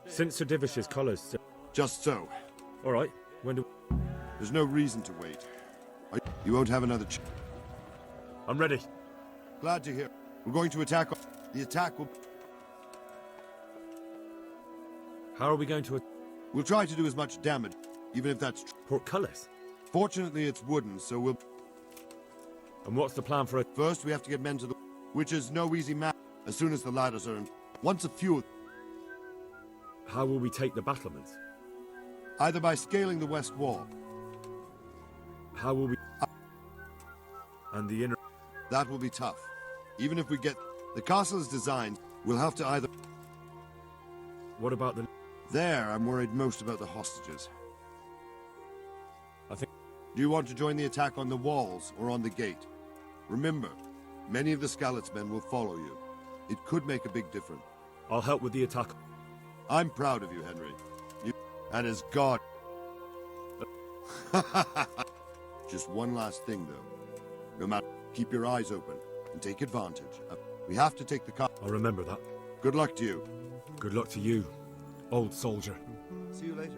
Since Sir Divish's colours. Just so. All right. When do? There's no reason to wait. You won't have another I'm ready. Glad to hear. We're going to attack. The attack will... How are we going to? We'll try to do as much damage, even if that's... Portcullis? Fortunately, it's wooden, so we'll... And what's the plan for it? First, we have to get men to the... Which is no easy matter, as soon as the ladders are in... Once a few... How will we take the battlements? Either by scaling the west wall. How will we... And the inner... That will be tough. Even if we get... The castle is designed, we'll have to either... What about the... There, I'm worried most about the hostages. I think... Do you want to join the attack on the walls or on the gate? Remember, many of the Skalitz men will follow you. It could make a big difference. I'll help with the attack. I'm proud of you, Henry. You... And as God... Just one last thing, though. No matter... Keep your eyes open and take advantage. We have to take the car. I'll remember that. Good luck to you. Good luck to you, old soldier. See you later.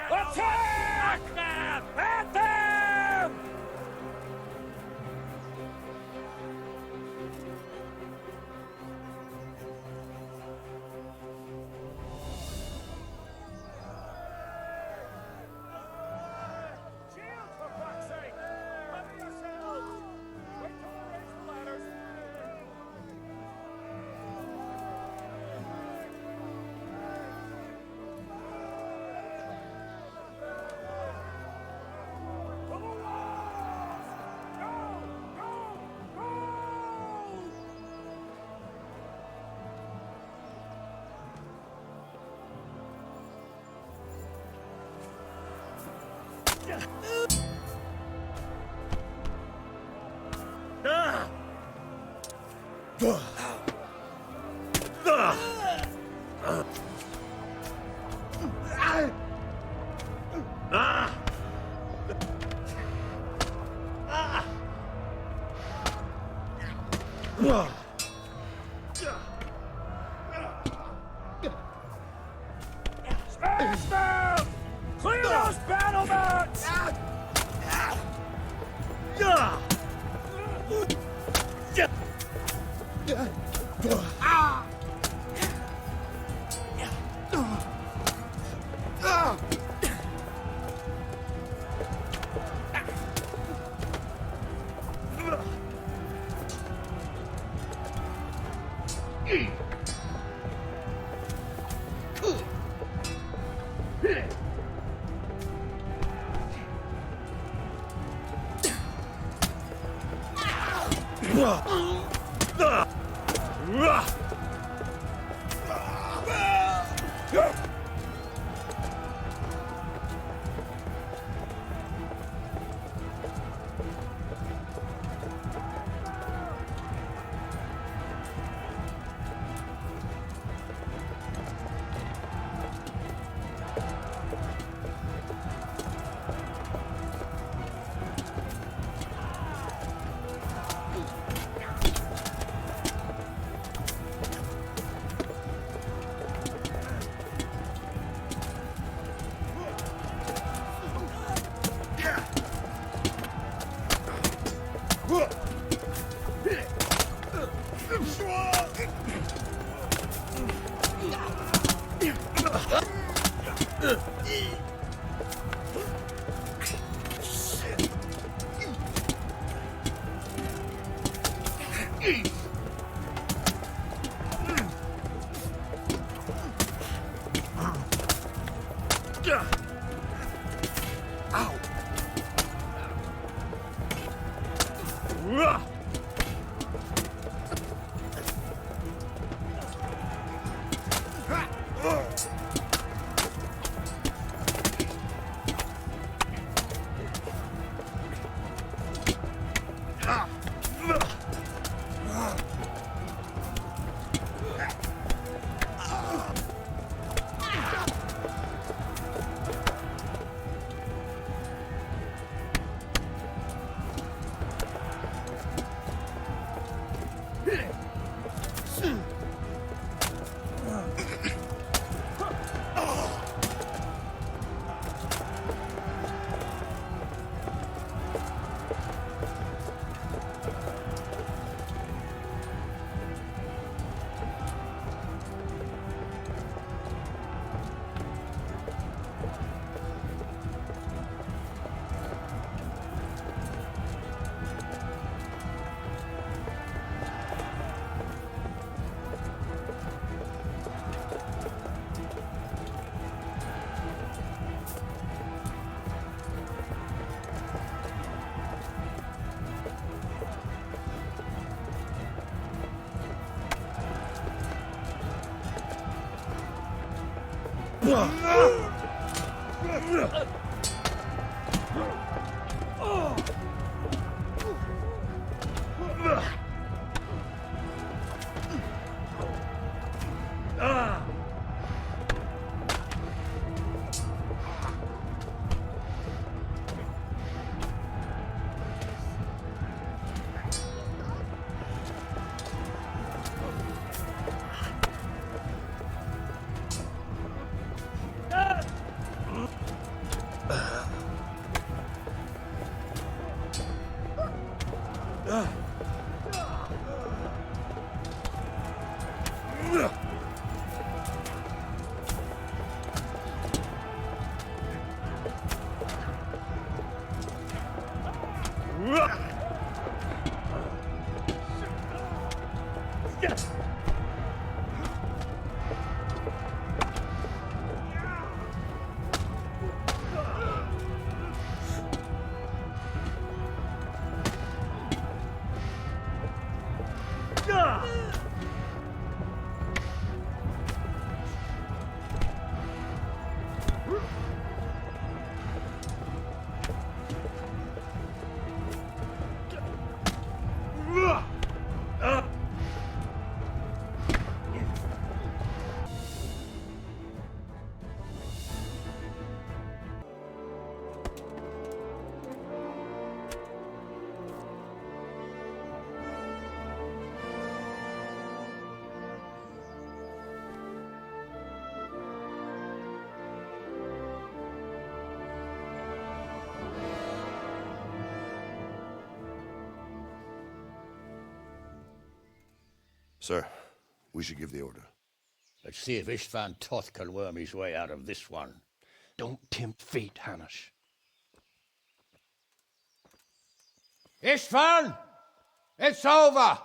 Attack! At them! Shield, for fuck's sake! Cover yourselves! Wait till we raise the ladders! Smash them! Clear those battle mounts! Sir, we should give the order. Let's see if Istvan Toth can worm his way out of this one. Don't tempt fate, Hanush. Istvan! It's over!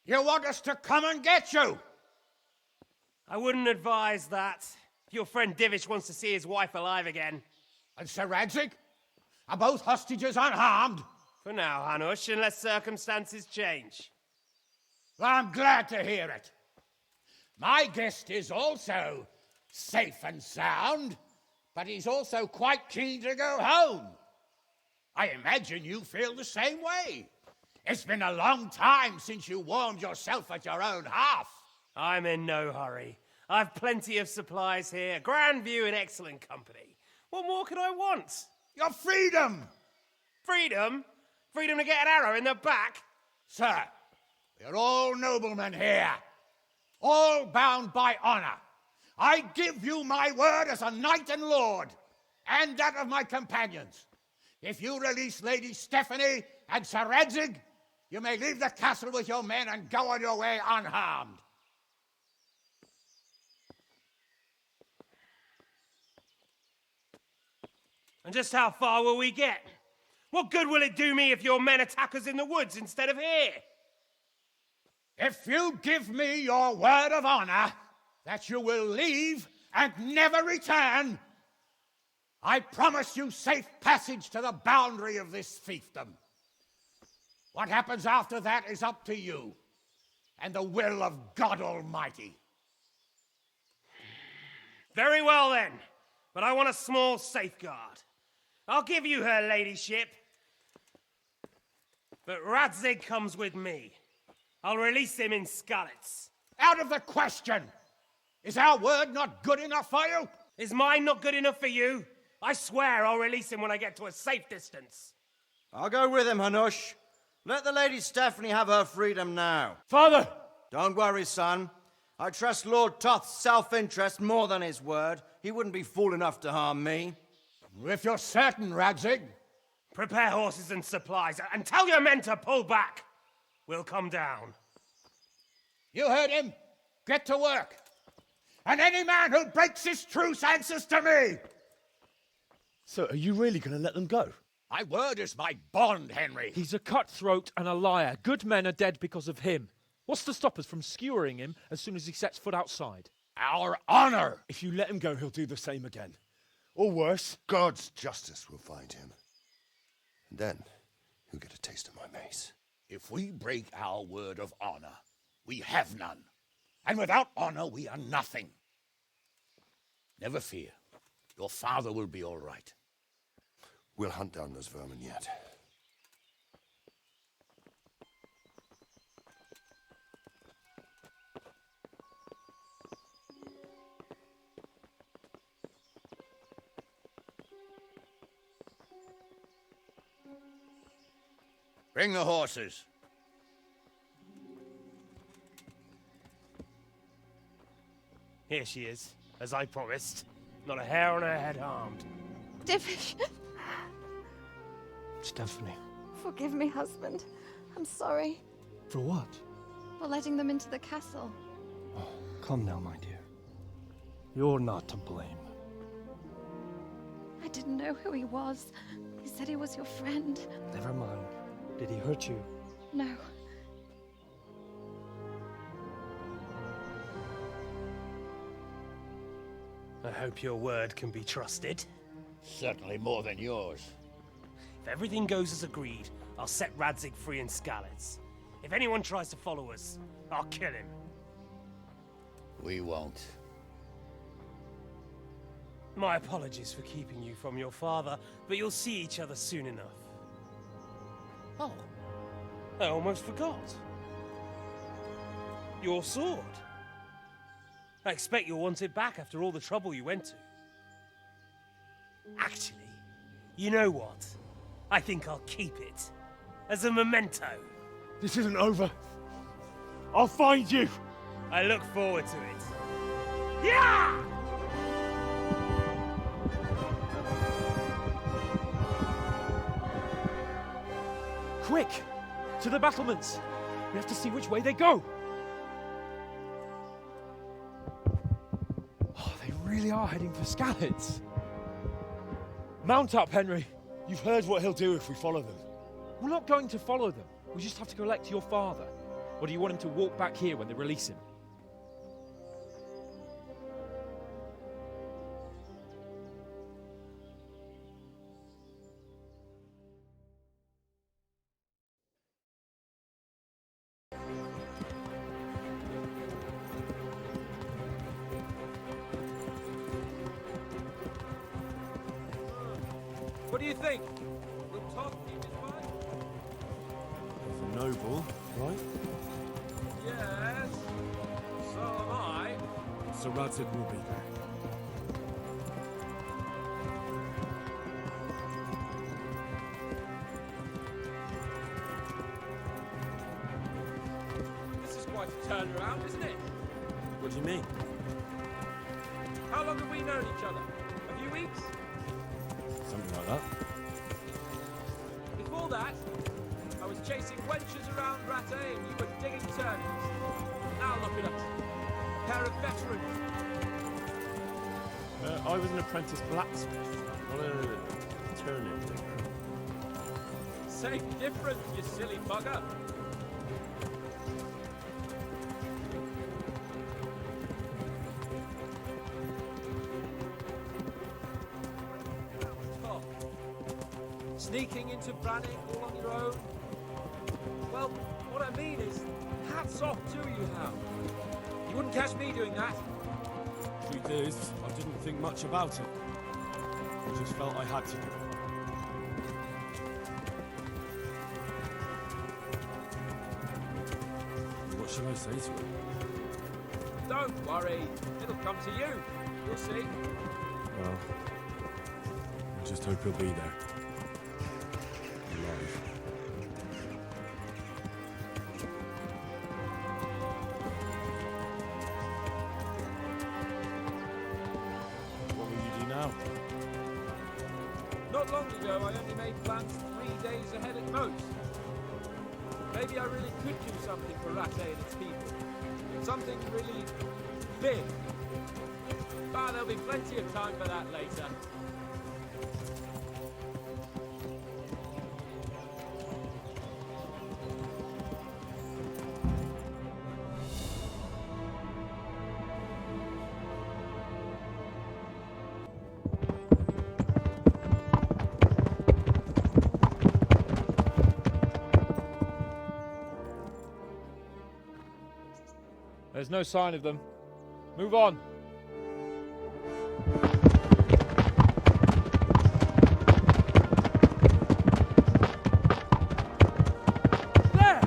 You want us to come and get you? I wouldn't advise that. If your friend Divish wants to see his wife alive again. And Sir Radzig? Are both hostages unharmed? For now, Hanush, unless circumstances change. Well, I'm glad to hear it. My guest is also safe and sound, but he's also quite keen to go home. I imagine you feel the same way. It's been a long time since you warmed yourself at your own hearth. I'm in no hurry. I've plenty of supplies here, grand view and excellent company. What more could I want? Your freedom! Freedom? Freedom to get an arrow in the back? Sir, we're all noblemen here, all bound by honor. I give you my word as a knight and lord, and that of my companions. If you release Lady Stephanie and Sir Radzig, You may leave the castle with your men and go on your way unharmed. And just how far will we get? What good will it do me if your men attack us in the woods instead of here? If you give me your word of honor that you will leave and never return, I promise you safe passage to the boundary of this fiefdom. What happens after that is up to you and the will of God Almighty. Very well then, but I want a small safeguard. I'll give you her ladyship, but Radzig comes with me. I'll release him in Skalitz. Out of the question! Is our word not good enough for you? Is mine not good enough for you? I swear I'll release him when I get to a safe distance. I'll go with him, Hanush. Let the Lady Stephanie have her freedom now. Father! Don't worry, son. I trust Lord Toth's self-interest more than his word. He wouldn't be fool enough to harm me. If you're certain, Radzig. Prepare horses and supplies, and tell your men to pull back. We'll come down. You heard him. Get to work. And any man who breaks this truce answers to me. So are you really going to let them go? My word is my bond, Henry. He's a cutthroat and a liar. Good men are dead because of him. What's to stop us from skewering him as soon as he sets foot outside? Our honor. If you let him go, he'll do the same again. Or worse. God's justice will find him. And then he'll get a taste of my mace. If we break our word of honor, we have none. And without honor, we are nothing. Never fear. Your father will be all right. We'll hunt down those vermin yet. Bring the horses. Here she is, as I promised. Not a hair on her head harmed. Divish, Stephanie. forgive me, husband. I'm sorry For what? for letting them into the castle. Come now, my dear. You're not to blame. I didn't know who he was. He said he was your friend. Never mind. Did he hurt you? No. I hope your word can be trusted. Certainly more than yours. If everything goes as agreed, I'll set Radzig free in Skalitz. If anyone tries to follow us, I'll kill him. We won't. My apologies for keeping you from your father, but you'll see each other soon enough. Oh, I almost forgot. Your sword. I expect you'll want it back after all the trouble you went to. Actually, you know what? I think I'll keep it. As a memento. This isn't over. I'll find you. I look forward to it. Yeah! Quick! To the battlements! We have to see which way they go! Oh, they really are heading for Skalitz. Mount up, Henry. You've heard what he'll do if we follow them. We're not going to follow them. We just have to collect your father. Or do you want him to walk back here when they release him? What do you think? Will Todd keep his mind? He's a noble, right? Yes. So am I. Sir Radzig will be there. This is quite a turnaround, isn't it? What do you mean? How long have we known each other? A few weeks? Something like that. Before that, I was chasing wenches around Rattay and you were digging turnips. Now look at us. A pair of veterans. I was an apprentice blacksmith, not a turnip digger. Same difference, you silly bugger. Tom, sneaking into Brannick all on your own? Well, what I mean is, hats off to you, Hal. You wouldn't catch me doing that. Truth is, I didn't think much about it. I just felt I had to do it. What should I say to him? Don't worry, it'll come to you. You'll see. Well, I just hope he'll be there. Alive. What will you do now? Not long ago, I only made plans 3 days ahead at most. Maybe I really could do something for Rattay and its people. Something really big. But there'll be plenty of time for that later. There's no sign of them. Move on. There!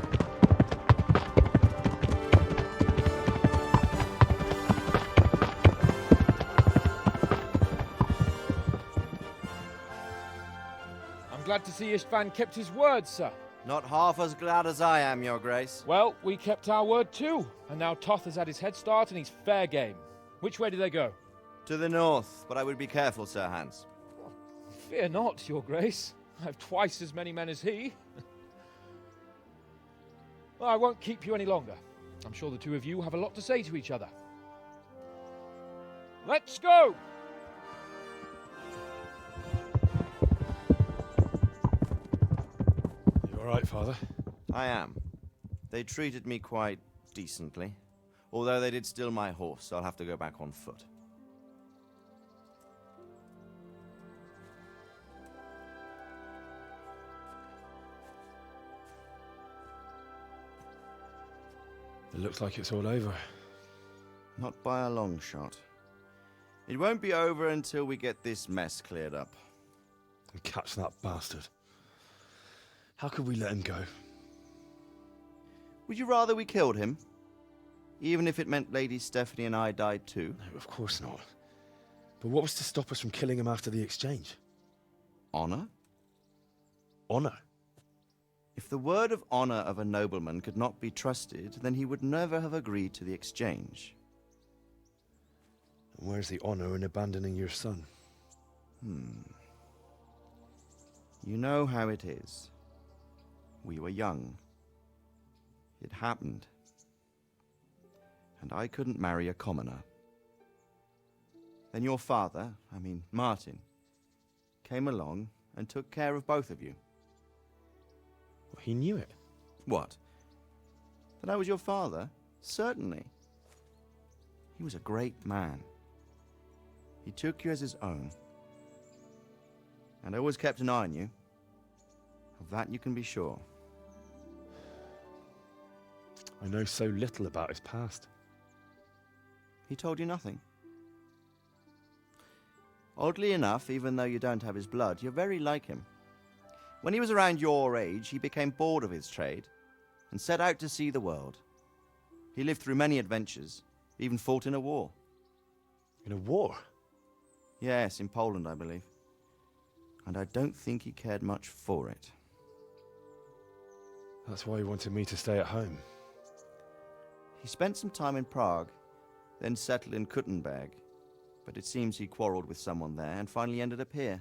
I'm glad to see Istvan kept his word, sir. Not half as glad as I am, Your Grace. Well, we kept our word too. And now Toth has had his head start and he's fair game. Which way do they go? To the north, but I would be careful, Sir Hans. Fear not, Your Grace. I have twice as many men as he. Well, I won't keep you any longer. I'm sure the two of you have a lot to say to each other. Let's go! You all right, Father? I am. They treated me quite decently. Although they did steal my horse, so I'll have to go back on foot. It looks like it's all over. Not by a long shot. It won't be over until we get this mess cleared up. And catch that bastard. How could we let him go? Would you rather we killed him? Even if it meant Lady Stephanie and I died too? No, of course not. But what was to stop us from killing him after the exchange? Honor? Honor? If the word of honor of a nobleman could not be trusted, then he would never have agreed to the exchange. And where's the honor in abandoning your son? You know how it is. We were young. It happened. And I couldn't marry a commoner. Then your father, Martin, came along and took care of both of you. Well, he knew it. What? That I was your father? Certainly. He was a great man. He took you as his own. And always kept an eye on you. Of that you can be sure. I know so little about his past. He told you nothing? Oddly enough, even though you don't have his blood, you're very like him. When he was around your age, he became bored of his trade and set out to see the world. He lived through many adventures, even fought in a war. In a war? Yes, in Poland, I believe. And I don't think he cared much for it. That's why he wanted me to stay at home. He spent some time in Prague, then settled in Kuttenberg. But it seems he quarreled with someone there and finally ended up here.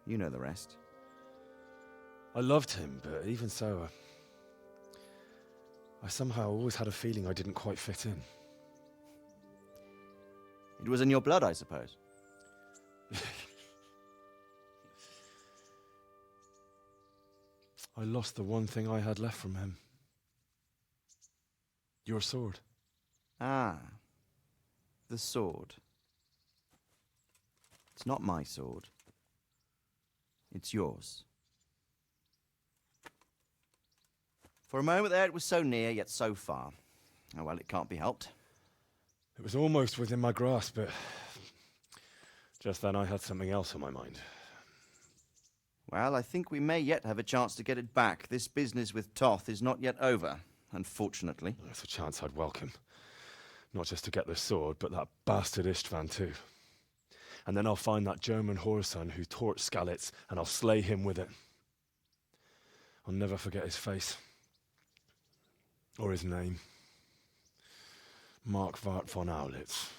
You know the rest. I loved him, but even so, I somehow always had a feeling I didn't quite fit in. It was in your blood, I suppose. I lost the one thing I had left from him. Your sword. Ah, the sword. It's not my sword. It's yours. For a moment there, it was so near, yet so far. Oh, well, it can't be helped. It was almost within my grasp, but just then I had something else on my mind. Well, I think we may yet have a chance to get it back. This business with Toth is not yet over, unfortunately. That's a chance I'd welcome. Not just to get the sword, but that bastard Istvan too. And then I'll find that German whoreson who torched Skalitz, and I'll slay him with it. I'll never forget his face. Or his name. Mark Vart von Aulitz.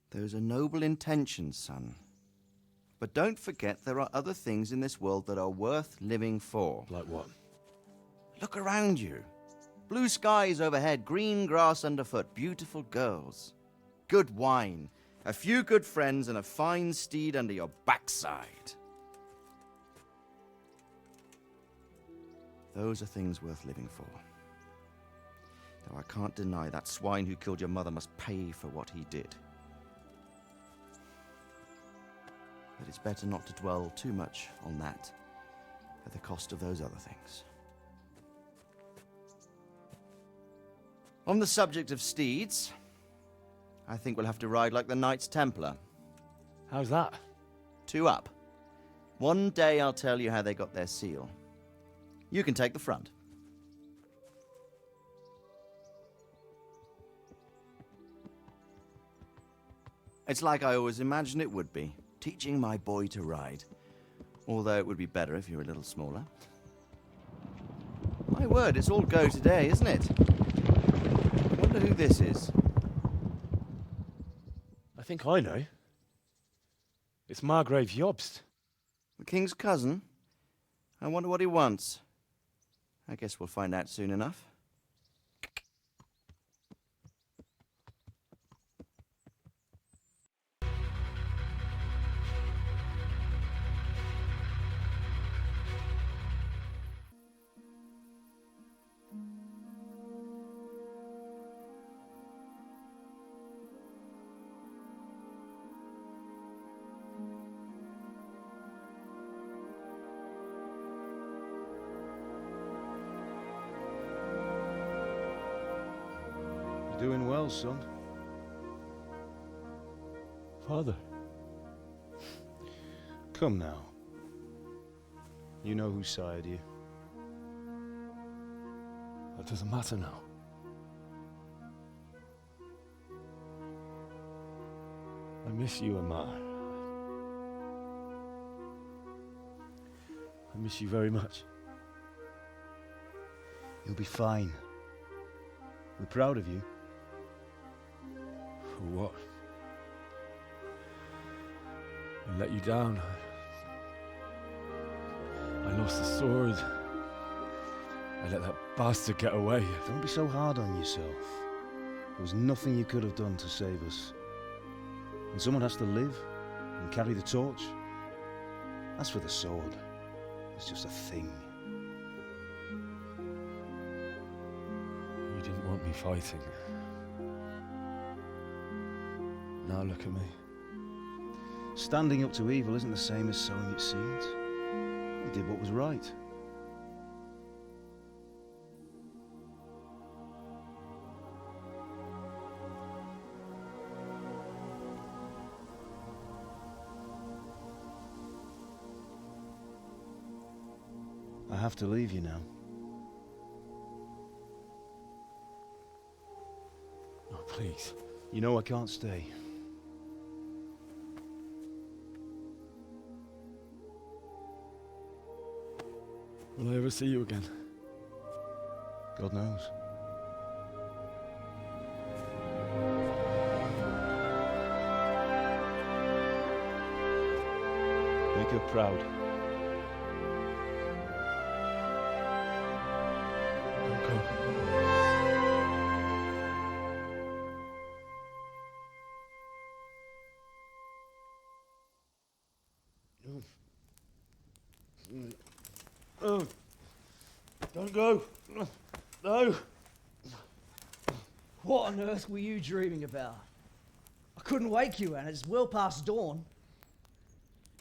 Those are noble intentions, son. But don't forget there are other things in this world that are worth living for. Like what? Look around you. Blue skies overhead, green grass underfoot, beautiful girls. Good wine, a few good friends, and a fine steed under your backside. Those are things worth living for. Though I can't deny that swine who killed your mother must pay for what he did. But it's better not to dwell too much on that at the cost of those other things. On the subject of steeds, I think we'll have to ride like the Knights Templar. How's that? 2 up. One day I'll tell you how they got their seal. You can take the front. It's like I always imagined it would be, teaching my boy to ride. Although it would be better if you were a little smaller. My word, it's all go today, isn't it? I wonder who this is. I think I know. It's Margrave Jobst. The king's cousin? I wonder what he wants. I guess we'll find out soon enough. You're doing well, son. Father. Come now. You know who sired you. That doesn't matter now. I miss you, Amar. I miss you very much. You'll be fine. We're proud of you. For what? I let you down. I lost the sword. I let that bastard get away. Don't be so hard on yourself. There was nothing you could have done to save us. And someone has to live and carry the torch. As for the sword, it's just a thing. You didn't want me fighting. Now look at me. Standing up to evil isn't the same as sowing its seeds. You did what was right. I have to leave you now. Oh, please. You know I can't stay. Will I ever see you again? God knows. Make her proud. Don't go. Oh. Don't go. No. What on earth were you dreaming about? I couldn't wake you, and it's well past dawn.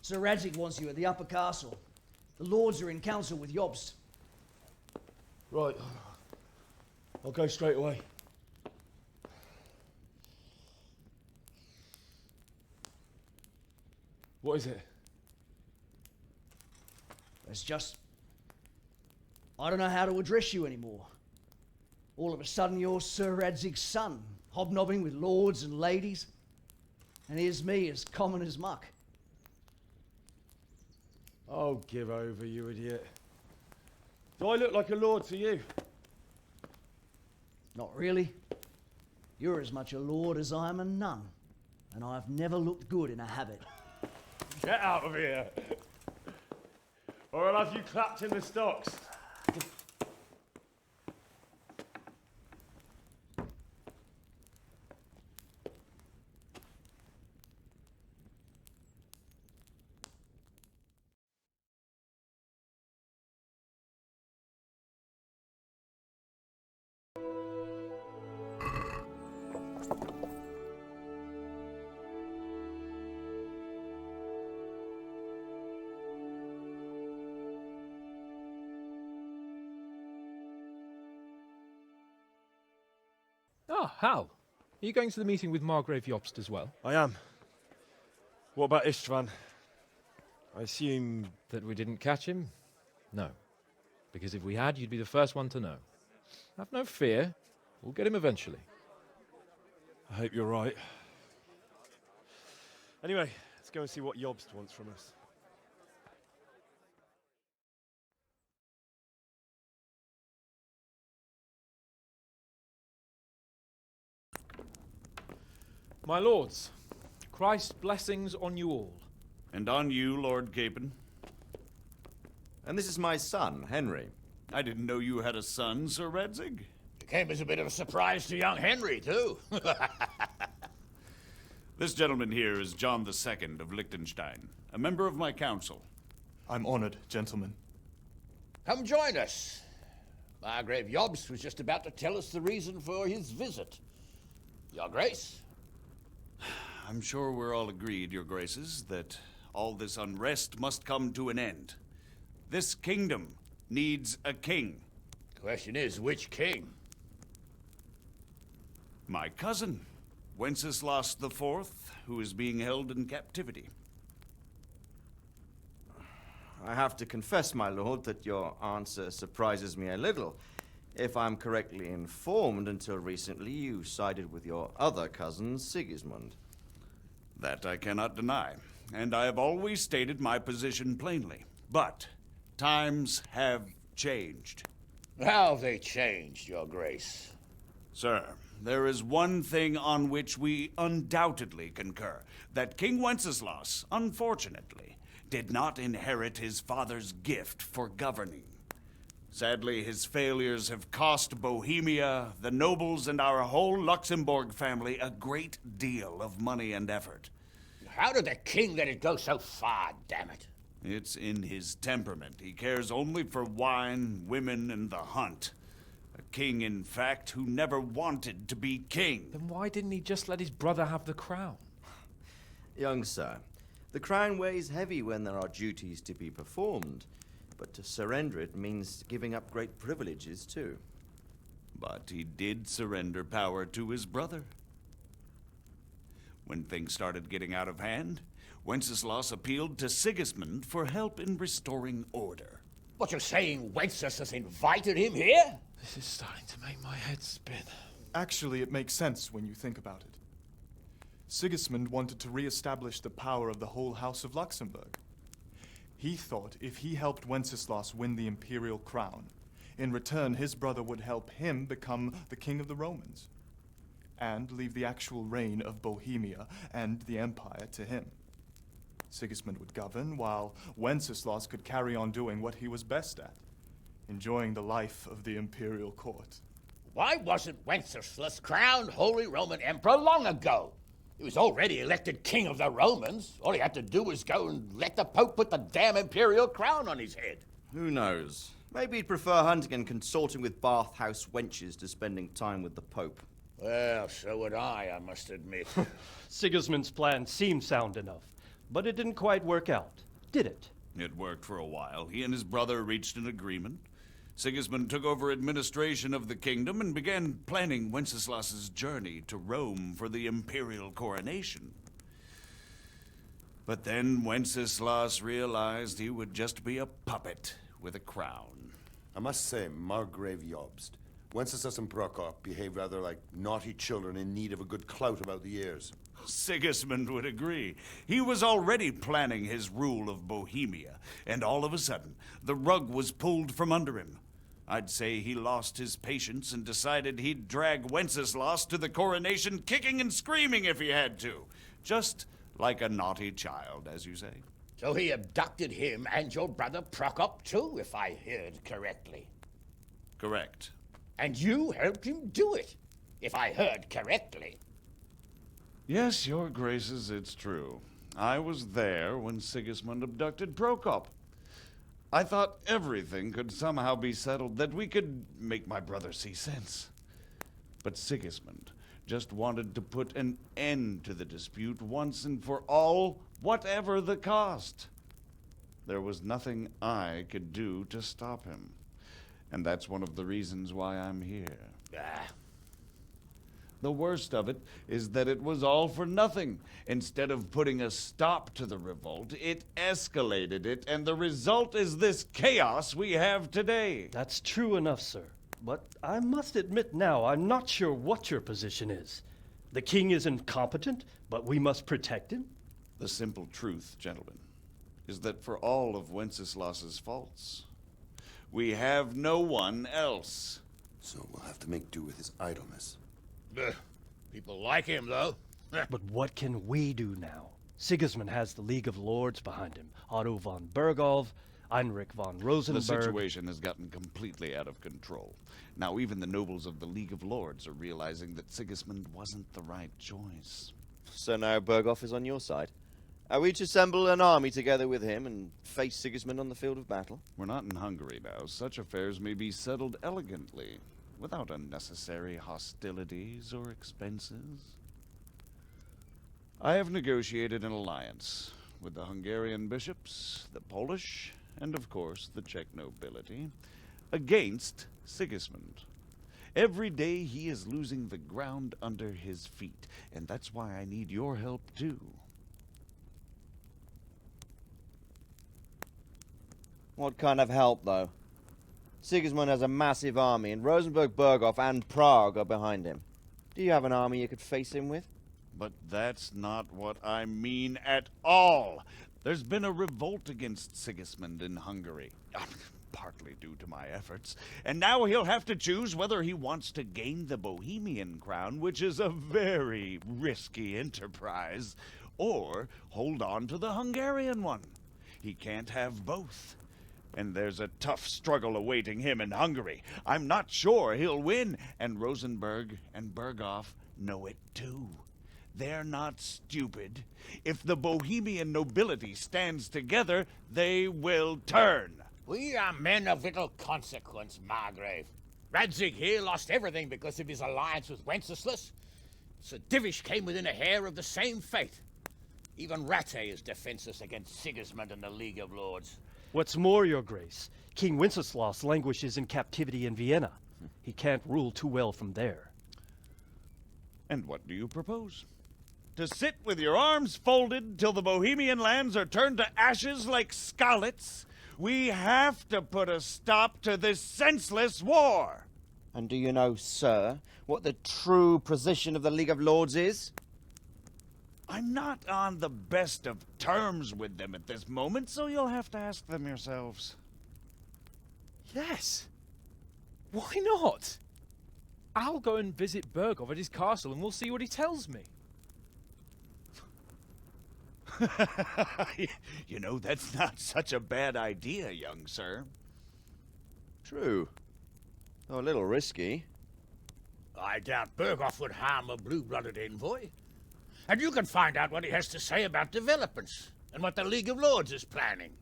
Sir Radzig wants you at the upper castle. The lords are in council with Jobst. Right. I'll go straight away. What is it? It's just... I don't know how to address you anymore. All of a sudden you're Sir Radzig's son, hobnobbing with lords and ladies. And here's me, as common as muck. Oh, give over, you idiot. Do I look like a lord to you? Not really. You're as much a lord as I am a nun. And I've never looked good in a habit. Get out of here! Or I'll have you clapped in the stocks. Ah, Hal. Are you going to the meeting with Margrave Jobst as well? I am. What about Istvan? I assume... That we didn't catch him? No. Because if we had, you'd be the first one to know. Have no fear. We'll get him eventually. I hope you're right. Anyway, let's go and see what Jobst wants from us. My lords, Christ's blessings on you all. And on you, Lord Gapen. And this is my son, Henry. I didn't know you had a son, Sir Radzig. It came as a bit of a surprise to young Henry, too. This gentleman here is John II of Liechtenstein, a member of my council. I'm honored, gentlemen. Come join us. Margrave Jobst was just about to tell us the reason for his visit. Your Grace? I'm sure we're all agreed, Your Graces, that all this unrest must come to an end. This kingdom needs a king. Question is, which king? My cousin, Wenceslas IV, who is being held in captivity. I have to confess, my lord, that your answer surprises me a little. If I'm correctly informed, until recently you sided with your other cousin, Sigismund. That I cannot deny, and I have always stated my position plainly. But times have changed. How have they changed, Your Grace? Sir, there is one thing on which we undoubtedly concur, that King Wenceslas, unfortunately, did not inherit his father's gift for governing. Sadly, his failures have cost Bohemia, the nobles, and our whole Luxembourg family a great deal of money and effort. How did the king let it go so far, damn it? It's in his temperament. He cares only for wine, women, and the hunt. A king, in fact, who never wanted to be king. Then why didn't he just let his brother have the crown? Young sir, the crown weighs heavy when there are duties to be performed. But to surrender it means giving up great privileges, too. But he did surrender power to his brother. When things started getting out of hand, Wenceslas appealed to Sigismund for help in restoring order. What, you're saying Wenceslas invited him here? This is starting to make my head spin. Actually, it makes sense when you think about it. Sigismund wanted to re-establish the power of the whole House of Luxembourg. He thought if he helped Wenceslas win the imperial crown, in return his brother would help him become the king of the Romans, and leave the actual reign of Bohemia and the empire to him. Sigismund would govern, while Wenceslas could carry on doing what he was best at, enjoying the life of the imperial court. Why wasn't Wenceslas crowned Holy Roman Emperor long ago? He was already elected king of the Romans. All he had to do was go and let the Pope put the damn imperial crown on his head. Who knows? Maybe he'd prefer hunting and consorting with bathhouse wenches to spending time with the Pope. Well, so would I must admit. Sigismund's plan seemed sound enough, but it didn't quite work out, did it? It worked for a while. He and his brother reached an agreement. Sigismund took over administration of the kingdom and began planning Wenceslas's journey to Rome for the imperial coronation. But then Wenceslas realized he would just be a puppet with a crown. I must say, Margrave Jobst, Wenceslas and Prokop behave rather like naughty children in need of a good clout about the ears. Sigismund would agree. He was already planning his rule of Bohemia, and all of a sudden, the rug was pulled from under him. I'd say he lost his patience and decided he'd drag Wenceslas to the coronation kicking and screaming if he had to. Just like a naughty child, as you say. So he abducted him and your brother Prokop too, if I heard correctly. Correct. And you helped him do it, if I heard correctly. Yes, your graces, it's true. I was there when Sigismund abducted Prokop. I thought everything could somehow be settled, that we could make my brother see sense. But Sigismund just wanted to put an end to the dispute once and for all, whatever the cost. There was nothing I could do to stop him. And that's one of the reasons why I'm here. The worst of it is that it was all for nothing. Instead of putting a stop to the revolt, it escalated it, and the result is this chaos we have today. That's true enough, sir. But I must admit now, I'm not sure what your position is. The king is incompetent, but we must protect him? The simple truth, gentlemen, is that for all of Wenceslas's faults, we have no one else. So we'll have to make do with his idleness. People like him, though. But what can we do now? Sigismund has the League of Lords behind him. Otto von Bergolf, Heinrich von Rosenberg. The situation has gotten completely out of control. Now even the nobles of the League of Lords are realizing that Sigismund wasn't the right choice. So now Bergolf is on your side. Are we to assemble an army together with him and face Sigismund on the field of battle? We're not in Hungary now. Such affairs may be settled elegantly, without unnecessary hostilities or expenses. I have negotiated an alliance with the Hungarian bishops, the Polish, and of course the Czech nobility, against Sigismund. Every day he is losing the ground under his feet, and that's why I need your help too. What kind of help, though? Sigismund has a massive army, and Rosenberg, Berghoff, and Prague are behind him. Do you have an army you could face him with? But that's not what I mean at all. There's been a revolt against Sigismund in Hungary, partly due to my efforts, and now he'll have to choose whether he wants to gain the Bohemian crown, which is a very risky enterprise, or hold on to the Hungarian one. He can't have both. And there's a tough struggle awaiting him in Hungary. I'm not sure he'll win, and Rosenberg and Berghoff know it too. They're not stupid. If the Bohemian nobility stands together, they will turn. We are men of little consequence, Margrave. Radzig here lost everything because of his alliance with Wenceslas. Sir Divish came within a hair of the same fate. Even Rattay is defenseless against Sigismund and the League of Lords. What's more, your grace, King Wenceslas languishes in captivity in Vienna. He can't rule too well from there. And what do you propose? To sit with your arms folded till the Bohemian lands are turned to ashes like Skalitz? We have to put a stop to this senseless war! And do you know, sir, what the true position of the League of Lords is? I'm not on the best of terms with them at this moment, so you'll have to ask them yourselves. Yes. Why not? I'll go and visit Berghoff at his castle and we'll see what he tells me. You know, that's not such a bad idea, young sir. True. Though a little risky. I doubt Berghoff would harm a blue-blooded envoy. And you can find out what he has to say about developments and what the League of Lords is planning.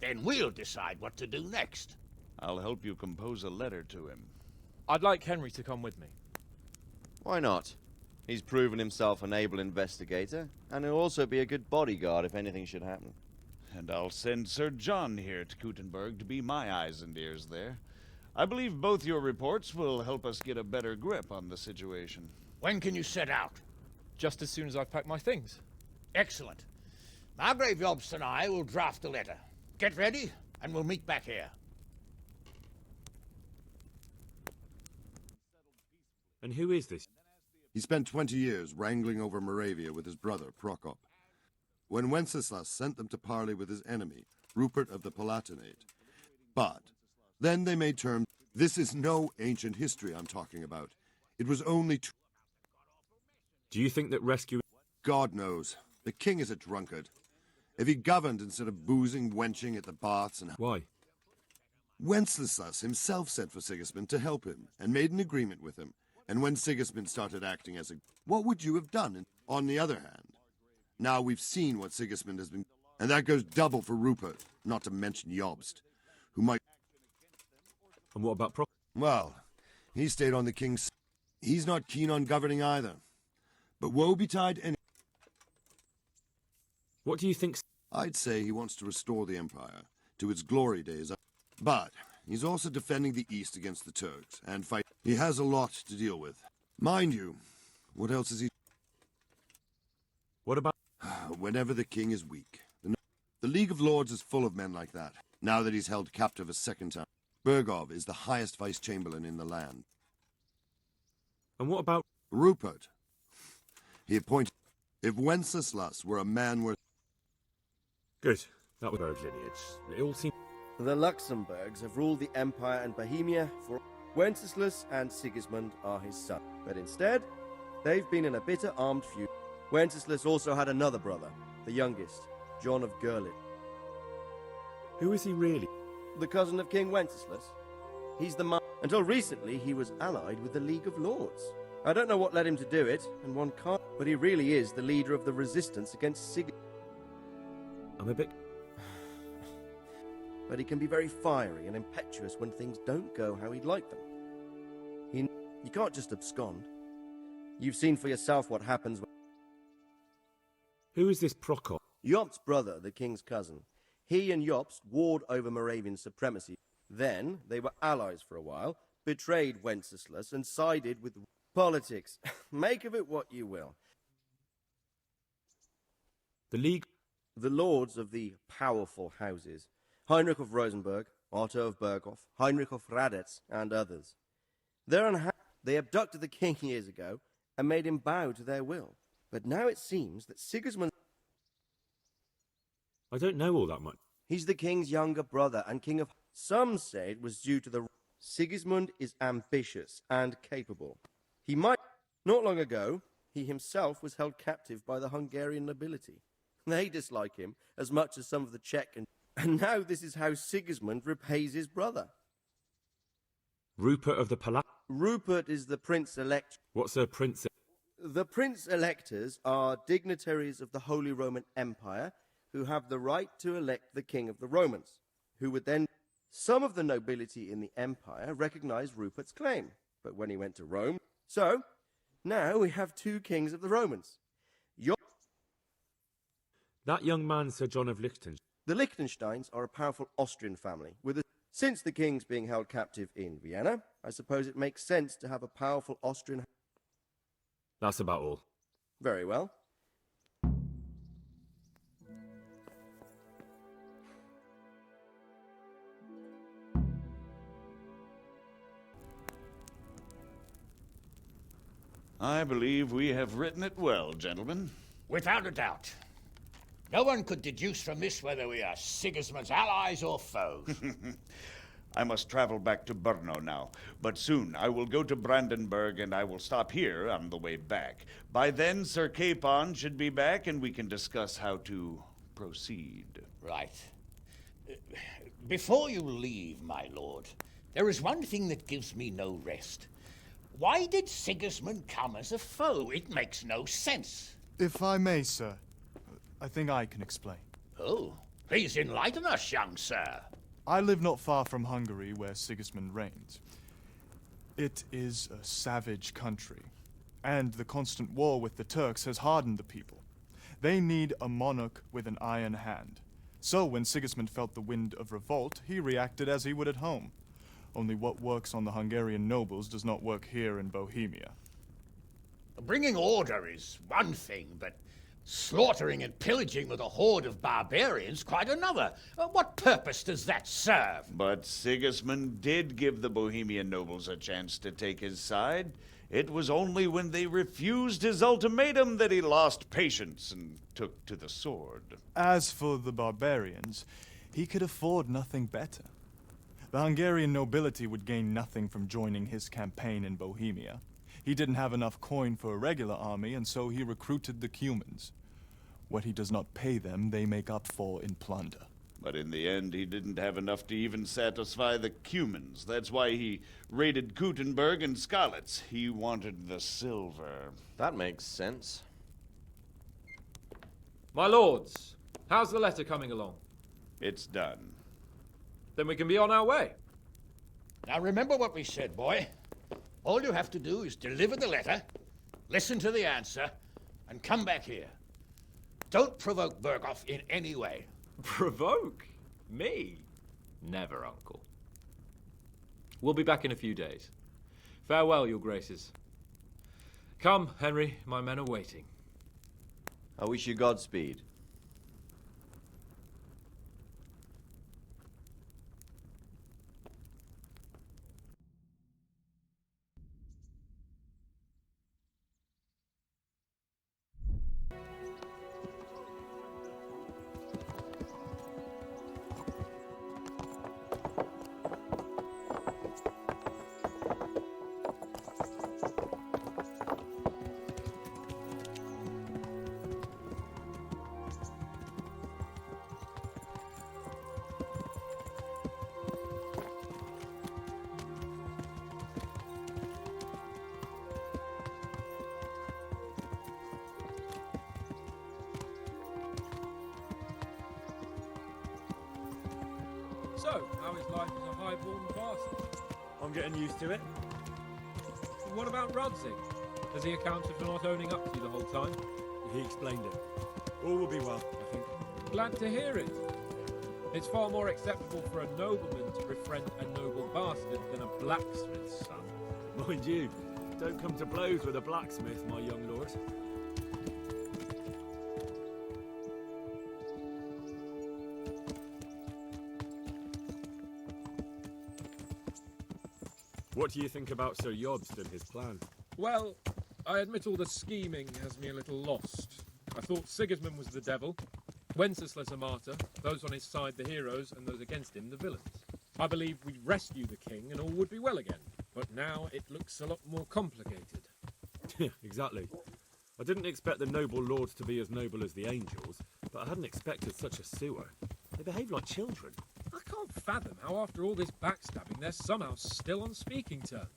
Then we'll decide what to do next. I'll help you compose a letter to him. I'd like Henry to come with me. Why not? He's proven himself an able investigator, and he'll also be a good bodyguard if anything should happen. And I'll send Sir John here to Kuttenberg to be my eyes and ears there. I believe both your reports will help us get a better grip on the situation. When can you set out? Just as soon as I've packed my things. Excellent. Margrave Jobst and I will draft a letter. Get ready, and we'll meet back here. And who is this? He spent 20 years wrangling over Moravia with his brother, Prokop. When Wenceslas sent them to parley with his enemy, Rupert of the Palatinate. But then they made terms. This is no ancient history I'm talking about. It was only Do you think that rescue... God knows. The king is a drunkard. If he governed instead of boozing, wenching at the baths and... Why? Wenceslas himself sent for Sigismund to help him, and made an agreement with him. And when Sigismund started acting as a... What would you have done? On the other hand, now we've seen what Sigismund has been... And that goes double for Rupert, not to mention Jobst, who might... And what about Well, he stayed on the king's... He's not keen on governing either. But woe betide any... What do you think... I'd say he wants to restore the Empire to its glory days. But he's also defending the East against the Turks and fight. He has a lot to deal with. Mind you, what else is he... What about... Whenever the king is weak. The League of Lords is full of men like that, now that he's held captive a second time. Bergov is the highest vice-chamberlain in the land. And what about... Rupert. He appointed... If Wenceslas were a man worth... Good. That was Berg lineage. It all seems... The Luxemburgs have ruled the Empire and Bohemia for... Wenceslas and Sigismund are his sons. But instead, they've been in a bitter armed feud. Wenceslas also had another brother, the youngest, John of Gurlin. Who is he really? The cousin of King Wenceslas. He's the Until recently, he was allied with the League of Lords. I don't know what led him to do it, and one can't... But he really is the leader of the resistance against Sigismund. I'm a bit... But he can be very fiery and impetuous when things don't go how he'd like them. You can't just abscond. You've seen for yourself what happens when... Who is this Prokop? Jobst's brother, the king's cousin. He and Jobst warred over Moravian supremacy. Then they were allies for a while, betrayed Wenceslas, and sided with politics. Make of it what you will. The League... The lords of the powerful houses. Heinrich of Rosenberg, Otto of Berghof, Heinrich of Radetz, and others. They abducted the king years ago and made him bow to their will. But now it seems that Sigismund... I don't know all that much. He's the king's younger brother and king of... Some say it was due to the... Sigismund is ambitious and capable. He might... Not long ago, he himself was held captive by the Hungarian nobility. They dislike him as much as some of the Czech and now this is how Sigismund repays his brother. Rupert of the Palat... Rupert is the prince-elect... What's a prince... The prince-electors are dignitaries of the Holy Roman Empire who have the right to elect the king of the Romans, who would then... Some of the nobility in the empire recognized Rupert's claim, but when he went to Rome... So, now we have two kings of the Romans. That young man, Sir John of Liechtenstein. The Liechtensteins are a powerful Austrian family. Since the king's being held captive in Vienna, I suppose it makes sense to have a powerful Austrian... That's about all. Very well. I believe we have written it well, gentlemen. Without a doubt. No one could deduce from this whether we are Sigismund's allies or foes. I must travel back to Brno now, but soon I will go to Brandenburg and I will stop here on the way back. By then, Sir Capon should be back and we can discuss how to proceed. Right. Before you leave, my lord, there is one thing that gives me no rest. Why did Sigismund come as a foe? It makes no sense. If I may, sir, I think I can explain. Oh, please enlighten us, young sir. I live not far from Hungary, where Sigismund reigns. It is a savage country, and the constant war with the Turks has hardened the people. They need a monarch with an iron hand. So when Sigismund felt the wind of revolt, he reacted as he would at home. Only what works on the Hungarian nobles does not work here in Bohemia. Bringing order is one thing, but slaughtering and pillaging with a horde of barbarians quite another. What purpose does that serve? But Sigismund did give the Bohemian nobles a chance to take his side. It was only when they refused his ultimatum that he lost patience and took to the sword. As for the barbarians, he could afford nothing better. The Hungarian nobility would gain nothing from joining his campaign in Bohemia. He didn't have enough coin for a regular army, and so he recruited the Cumans. What he does not pay them, they make up for in plunder. But in the end, he didn't have enough to even satisfy the Cumans. That's why he raided Kuttenberg and Skalitz. He wanted the silver. That makes sense. My lords, how's the letter coming along? It's done. Then we can be on our way. Now remember what we said, boy. All you have to do is deliver the letter, listen to the answer, and come back here. Don't provoke Berghoff in any way. Provoke? Me? Never, Uncle. We'll be back in a few days. Farewell, your graces. Come, Henry, my men are waiting. I wish you Godspeed. So, how is life as a highborn bastard? I'm getting used to it. And what about Rudzig? Has he accounted for not owning up to you the whole time? He explained it. All will be well, I think. Glad to hear it. It's far more acceptable for a nobleman to befriend a noble bastard than a blacksmith's son. Mind you, don't come to blows with a blacksmith, my young lord. What do you think about Sir Jobst and his plan? Well, I admit all the scheming has me a little lost. I thought Sigismund was the devil, Wenceslas a martyr, those on his side the heroes, and those against him the villains. I believed we'd rescue the king and all would be well again, but now it looks a lot more complicated. Exactly. I didn't expect the noble lords to be as noble as the angels, but I hadn't expected such a sewer. They behave like children. I can't fathom how after all this backstabbing they're somehow still on speaking terms.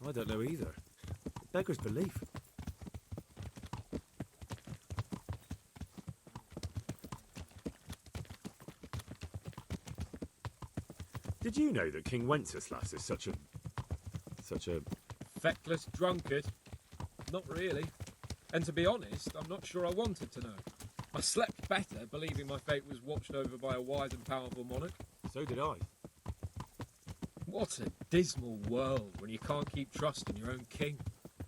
I don't know either. It beggars belief. Did you know that King Wenceslas is such a... Feckless drunkard? Not really. And to be honest, I'm not sure I wanted to know. I slept better believing my fate was watched over by a wise and powerful monarch. So did I. What a dismal world when you can't keep trust in your own king.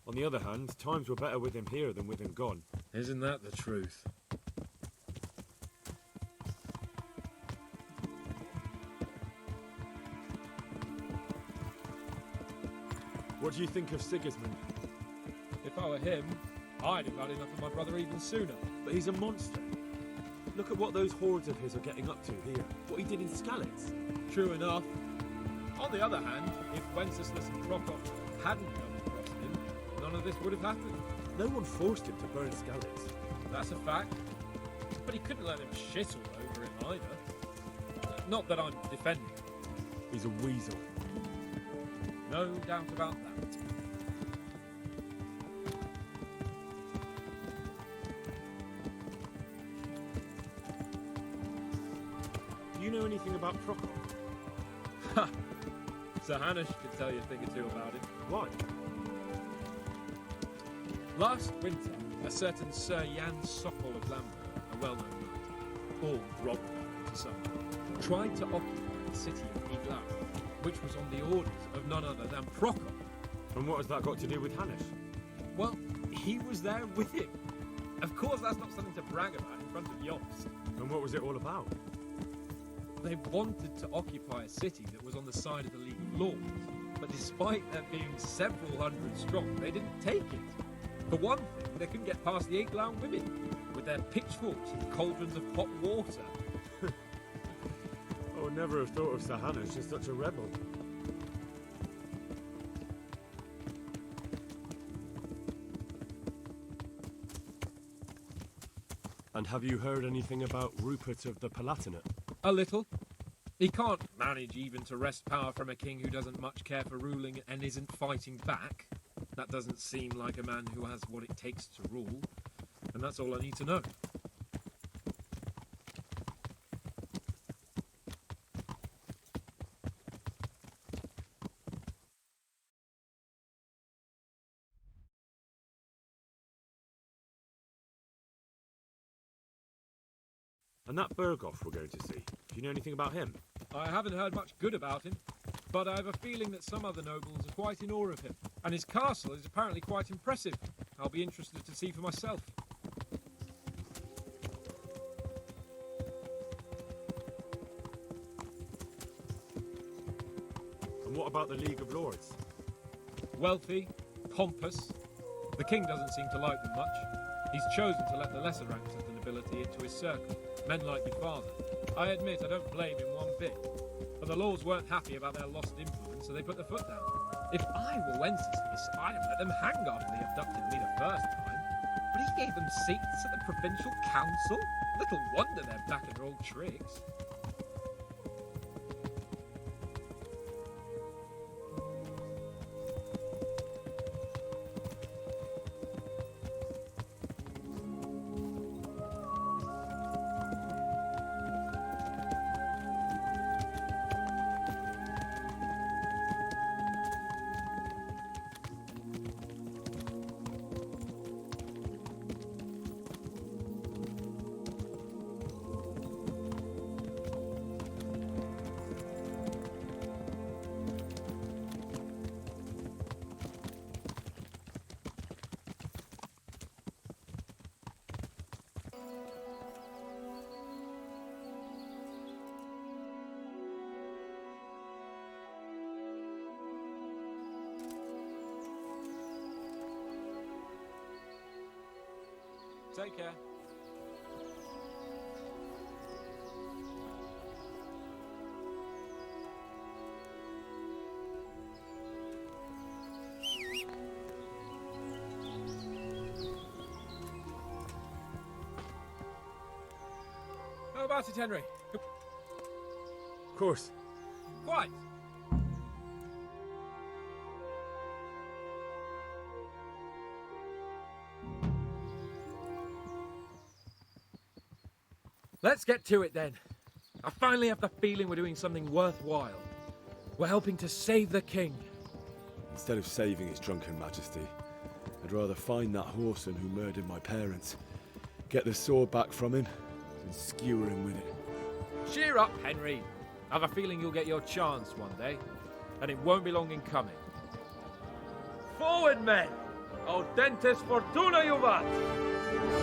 On the other hand, times were better with him here than with him gone. Isn't that the truth? What do you think of Sigismund? If I were him, I'd have had enough of my brother even sooner. But he's a monster. Look at what those hordes of his are getting up to here. What he did in Skalitz. True enough. On the other hand, if Wenceslas and Prokop hadn't come across him, none of this would have happened. No one forced him to burn Skalitz. That's a fact. But he couldn't let him shit all over it either. Not that I'm defending him. He's a weasel. No doubt about that. know anything about Prokop? Ha! Sir Hanush could tell you a thing or two about him. Why? Last winter, a certain Sir Jan Sokol of Lambert, a well-known knight, all grog to some, tried to occupy the city of Iglau, which was on the orders of none other than Prokop. And what has that got to do with Hanush? Well, he was there with him. Of course, that's not something to brag about in front of Jobst. And what was it all about? They wanted to occupy a city that was on the side of the League of Lords, but despite there being several hundred strong, they didn't take it. For one thing, they couldn't get past the Iglau women, with their pitchforks and cauldrons of hot water. I would never have thought of Sir Hanush as such a rebel. And have you heard anything about Rupert of the Palatinate? A little. He can't manage even to wrest power from a king who doesn't much care for ruling and isn't fighting back. That doesn't seem like a man who has what it takes to rule. And that's all I need to know. And that Berghoff we're going to see, do you know anything about him? I haven't heard much good about him, but I have a feeling that some other nobles are quite in awe of him. And his castle is apparently quite impressive. I'll be interested to see for myself. And what about the League of Lords? Wealthy, pompous. The king doesn't seem to like them much. He's chosen to let the lesser ranks of the nobility into his circle, men like your father. I admit I don't blame him one bit. But the lords weren't happy about their lost influence, so they put their foot down. If I were Wenceslas, I'd have let them hang after they abducted me the first time. But he gave them seats at the provincial council. Little wonder they're back in their old tricks. Take care. How about it, Henry? Of course. Quite. Let's get to it then. I finally have the feeling we're doing something worthwhile. We're helping to save the king. Instead of saving his drunken majesty, I'd rather find that whoreson who murdered my parents, get the sword back from him, and skewer him with it. Cheer up, Henry. I have a feeling you'll get your chance one day, and it won't be long in coming. Forward, men! Audentes fortuna juvat!